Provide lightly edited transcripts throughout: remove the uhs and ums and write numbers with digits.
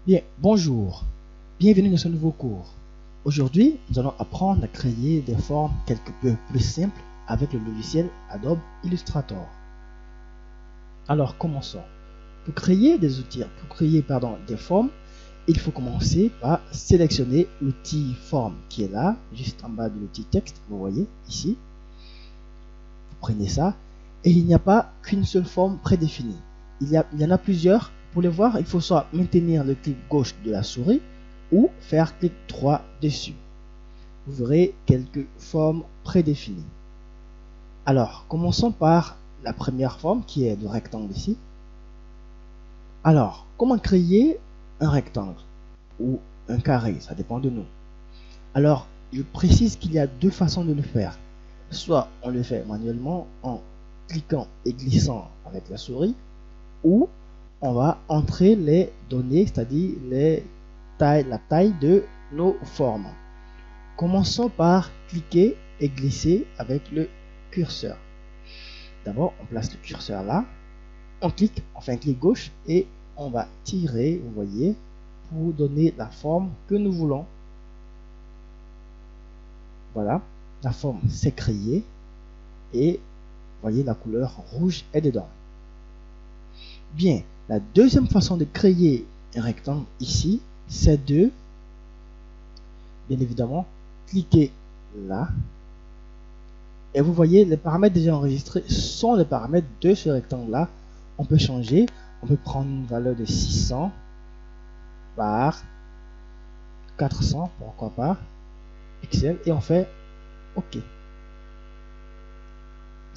Bien, bonjour, bienvenue dans ce nouveau cours. Aujourd'hui, nous allons apprendre à créer des formes quelque peu plus simples avec le logiciel Adobe Illustrator. Alors, commençons. Pour créer des des formes, il faut commencer par sélectionner l'outil forme qui est là, juste en bas de l'outil texte, vous voyez ici. Vous prenez ça et il n'y a pas qu'une seule forme prédéfinie. Il y en a plusieurs. Pour les voir, il faut soit maintenir le clic gauche de la souris ou faire clic droit dessus. Vous verrez quelques formes prédéfinies. Alors, commençons par la première forme qui est le rectangle ici. Alors, comment créer un rectangle ou un carré? Ça dépend de nous. Alors, je précise qu'il y a deux façons de le faire. Soit on le fait manuellement en cliquant et glissant avec la souris, ou on va entrer les données, c'est-à-dire la taille de nos formes. Commençons par cliquer et glisser avec le curseur. D'abord, on place le curseur là, on clique, on fait un clic gauche et on va tirer, vous voyez, pour donner la forme que nous voulons. Voilà, la forme s'est créée et vous voyez la couleur rouge est dedans. Bien, la deuxième façon de créer un rectangle ici, c'est de, bien évidemment, cliquer là. Et vous voyez, les paramètres déjà enregistrés sont les paramètres de ce rectangle-là. On peut changer, on peut prendre une valeur de 600 par 400, pourquoi pas, pixels, et on fait OK. Vous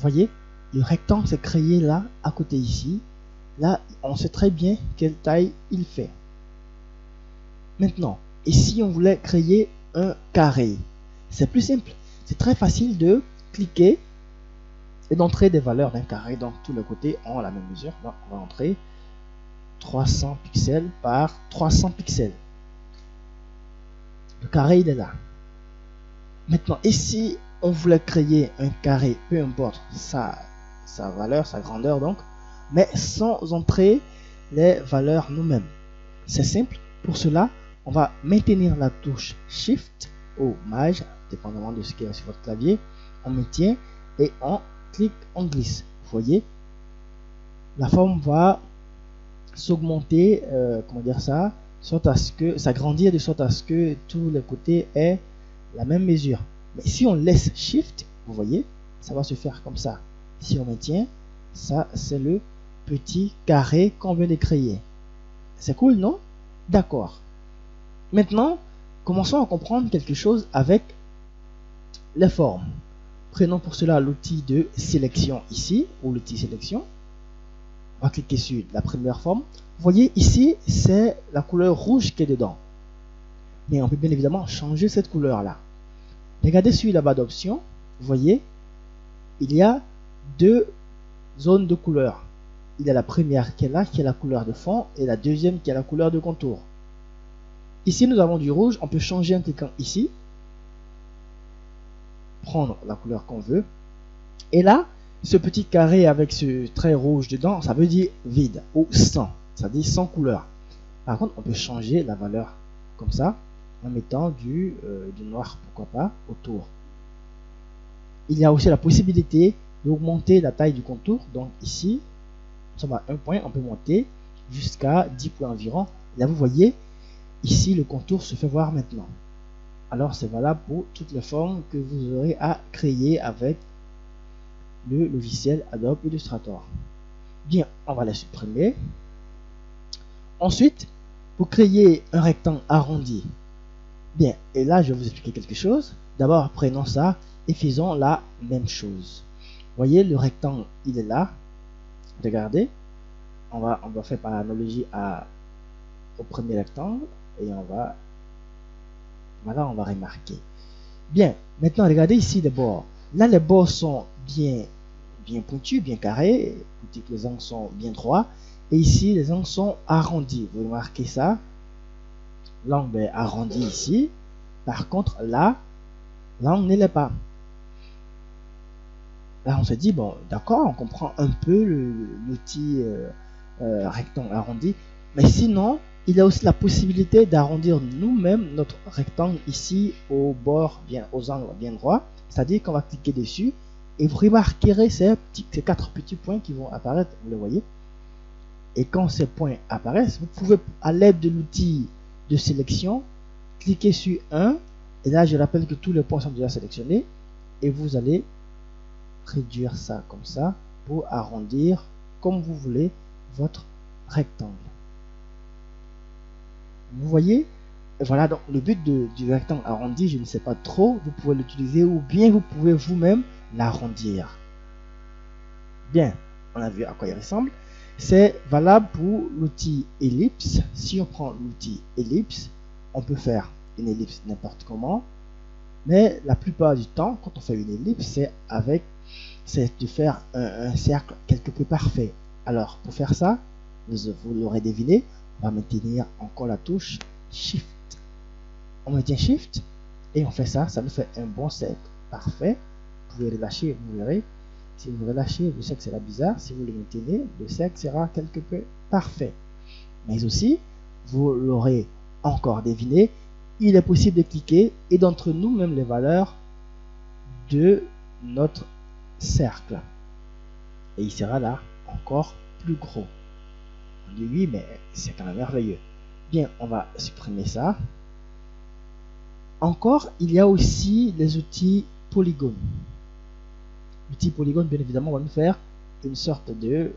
voyez, le rectangle s'est créé là, à côté ici. Là, on sait très bien quelle taille il fait. Maintenant, et si on voulait créer un carré? C'est plus simple. C'est très facile de cliquer et d'entrer des valeurs d'un carré. Donc, tous les côtés ont la même mesure. Donc, on va entrer 300 pixels par 300 pixels. Le carré, il est là. Maintenant, et si on voulait créer un carré, peu importe sa valeur, sa grandeur, donc, mais sans entrer les valeurs nous-mêmes. C'est simple. Pour cela, on va maintenir la touche Shift ou Maj, dépendamment de ce qu'il y a sur votre clavier. On maintient et on clique, on glisse. Vous voyez, la forme va s'augmenter, comment dire ça, sorte à ce que s'agrandir de sorte à ce que tous les côtés aient la même mesure. Mais si on laisse Shift, vous voyez, ça va se faire comme ça. Si on maintient, ça c'est le petit carré qu'on vient de créer. C'est cool, non? D'accord. Maintenant, commençons à comprendre quelque chose avec les formes. Prenons pour cela l'outil de sélection ici, ou l'outil sélection. On va cliquer sur la première forme. Vous voyez ici, c'est la couleur rouge qui est dedans. Mais on peut bien évidemment changer cette couleur-là. Regardez sur la barre d'options. Vous voyez, il y a deux zones de couleurs. Il y a la première qui est là, qui est la couleur de fond, et la deuxième qui est la couleur de contour. Ici, nous avons du rouge. On peut changer en cliquant ici. Prendre la couleur qu'on veut. Et là, ce petit carré avec ce trait rouge dedans, ça veut dire vide ou sans. Ça dit sans couleur. Par contre, on peut changer la valeur comme ça en mettant du noir, pourquoi pas, autour. Il y a aussi la possibilité d'augmenter la taille du contour. Donc ici, nous sommes à 1 point, on peut monter jusqu'à 10 points environ. Là, vous voyez, ici, le contour se fait voir maintenant. Alors, c'est valable pour toutes les formes que vous aurez à créer avec le logiciel Adobe Illustrator. Bien, on va la supprimer. Ensuite, pour créer un rectangle arrondi, bien, et là, je vais vous expliquer quelque chose. D'abord, prenons ça et faisons la même chose. Vous voyez, le rectangle, il est là. Regardez. On va faire par analogie au premier rectangle et voilà, on va remarquer. Bien, maintenant regardez ici les bords. Là, les bords sont bien pointus, bien carrés. Les angles sont bien droits. Et ici, les angles sont arrondis. Vous remarquez ça? L'angle est arrondi ici. Par contre, là, l'angle ne l'est pas. Là, on se dit, bon, d'accord, on comprend un peu l'outil rectangle arrondi. Mais sinon, il y a aussi la possibilité d'arrondir nous-mêmes notre rectangle ici au bord, aux angles bien droits. C'est-à-dire qu'on va cliquer dessus et vous remarquerez ces 4 petits points qui vont apparaître, vous le voyez. Et quand ces points apparaissent, vous pouvez, à l'aide de l'outil de sélection, cliquer sur un. Et là, je rappelle que tous les points sont déjà sélectionnés. Et vous allez réduire ça comme ça pour arrondir comme vous voulez votre rectangle. Vous voyez, voilà donc le but du rectangle arrondi, je ne sais pas trop, vous pouvez l'utiliser ou bien vous pouvez vous-même l'arrondir. Bien, on a vu à quoi il ressemble. C'est valable pour l'outil ellipse. Si on prend l'outil ellipse, on peut faire une ellipse n'importe comment, mais la plupart du temps, quand on fait une ellipse, c'est de faire un cercle quelque peu parfait. Alors, pour faire ça, vous l'aurez deviné, on va maintenir encore la touche Shift. On maintient Shift et on fait ça, ça nous fait un bon cercle parfait. Vous pouvez relâcher, vous verrez. Si vous relâchez, le cercle sera bizarre. Si vous le maintenez, le cercle sera quelque peu parfait. Mais aussi, vous l'aurez encore deviné, il est possible de cliquer et d'entrer nous-mêmes les valeurs de notre cercle. Et il sera là encore plus gros. On dit oui, mais c'est quand même merveilleux. Bien, on va supprimer ça. Encore, il y a aussi les outils polygone. L'outil polygone, bien évidemment, va nous faire une sorte de,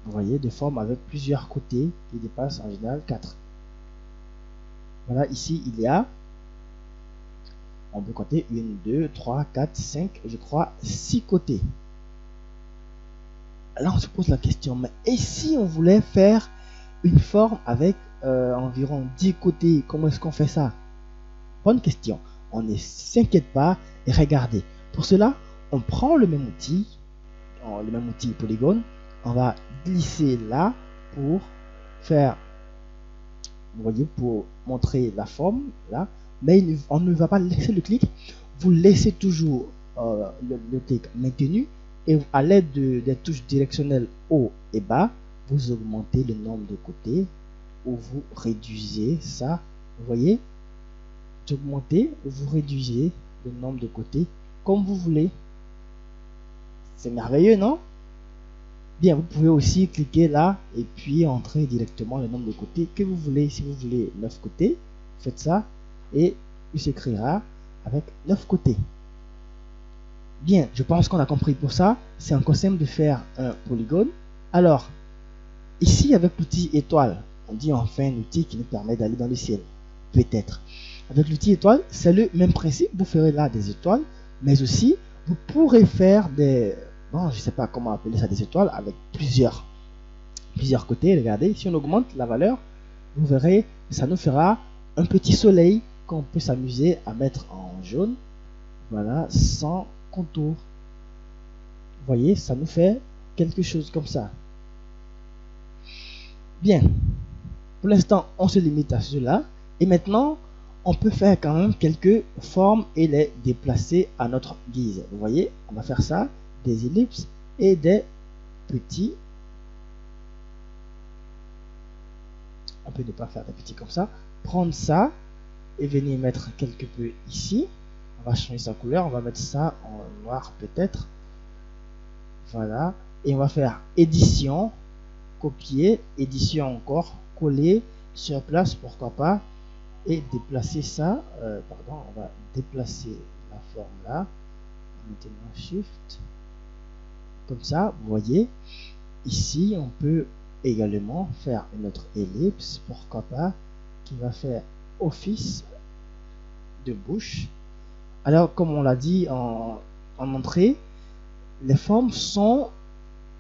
vous voyez, de forme avec plusieurs côtés qui dépassent en général 4. Voilà, ici, il y a, on peut compter 1, 2, 3, 4, 5, je crois, 6 côtés. Là, on se pose la question, mais et si on voulait faire une forme avec environ 10 côtés, comment est-ce qu'on fait ça? Bonne question. On ne s'inquiète pas et regardez. Pour cela, on prend le même outil polygone, on va glisser là pour faire, vous voyez, pour montrer la forme là, mais on ne va pas laisser le clic, vous laissez toujours le clic maintenu et à l'aide des touches directionnelles haut et bas, vous augmentez le nombre de côtés ou vous réduisez ça, vous voyez, vous augmentez ou vous réduisez le nombre de côtés comme vous voulez. C'est merveilleux, non? Bien, vous pouvez aussi cliquer là et puis entrer directement le nombre de côtés que vous voulez. Si vous voulez 9 côtés, faites ça et il s'écrira avec 9 côtés. Bien, je pense qu'on a compris pour ça. C'est encore simple de faire un polygone. Alors, ici avec l'outil étoile, on dit enfin un outil qui nous permet d'aller dans le ciel. Peut-être. Avec l'outil étoile, c'est le même principe. Vous ferez là des étoiles, mais aussi vous pourrez faire des, bon, je ne sais pas comment appeler ça, des étoiles avec plusieurs côtés. Regardez, si on augmente la valeur, vous verrez, ça nous fera un petit soleil qu'on peut s'amuser à mettre en jaune. Voilà, sans contour. Vous voyez, ça nous fait quelque chose comme ça. Bien, pour l'instant, on se limite à cela. Et maintenant, on peut faire quand même quelques formes et les déplacer à notre guise. Vous voyez, on va faire ça, des ellipses et des petits. On peut ne pas faire des petits comme ça. Prendre ça et venir mettre quelque peu ici. On va changer sa couleur, on va mettre ça en noir peut-être. Voilà. Et on va faire édition, copier, édition encore, coller sur place, pourquoi pas. Et déplacer ça, pardon, on va déplacer la forme là, maintenant Shift, comme ça, vous voyez, ici on peut également faire une autre ellipse, pourquoi pas, qui va faire office de bouche. Alors comme on l'a dit en entrée, les formes sont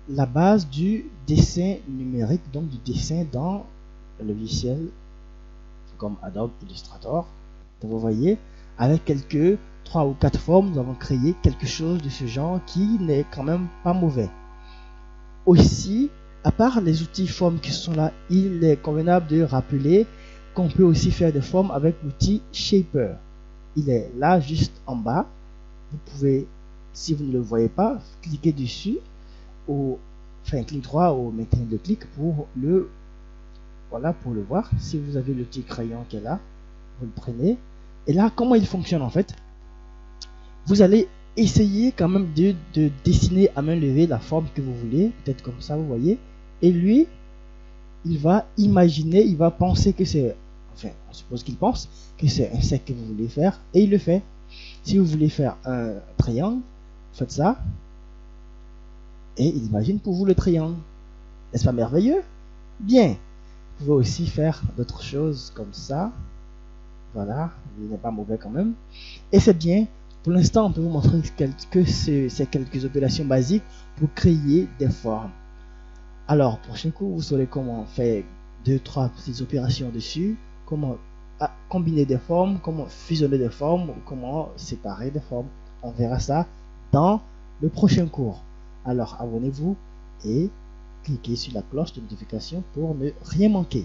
la base du dessin numérique, donc du dessin dans le logiciel comme Adobe Illustrator. Donc vous voyez, avec quelques 3 ou 4 formes, nous avons créé quelque chose de ce genre qui n'est quand même pas mauvais. Aussi, à part les outils formes qui sont là, il est convenable de rappeler qu'on peut aussi faire des formes avec l'outil Shaper. Il est là juste en bas. Vous pouvez, si vous ne le voyez pas, cliquer dessus ou faire un clic droit ou maintenir le clic pour le voilà, pour le voir, si vous avez le petit crayon qui est là, vous le prenez. Et là, comment il fonctionne en fait? Vous allez essayer quand même de dessiner à main levée la forme que vous voulez, peut-être comme ça, vous voyez. Et lui, il va imaginer, il va penser que c'est, enfin, on suppose qu'il pense que c'est un cercle que vous voulez faire, et il le fait. Si vous voulez faire un triangle, faites ça, et il imagine pour vous le triangle. N'est-ce pas merveilleux? Bien. Vous pouvez aussi faire d'autres choses comme ça. Voilà, il n'est pas mauvais quand même. Et c'est bien. Pour l'instant, on peut vous montrer que c'est quelques opérations basiques pour créer des formes. Alors, prochain cours, vous saurez comment faire 2-3 petites opérations dessus, comment combiner des formes, comment fusionner des formes, comment séparer des formes. On verra ça dans le prochain cours. Alors, abonnez-vous et cliquez sur la cloche de notification pour ne rien manquer.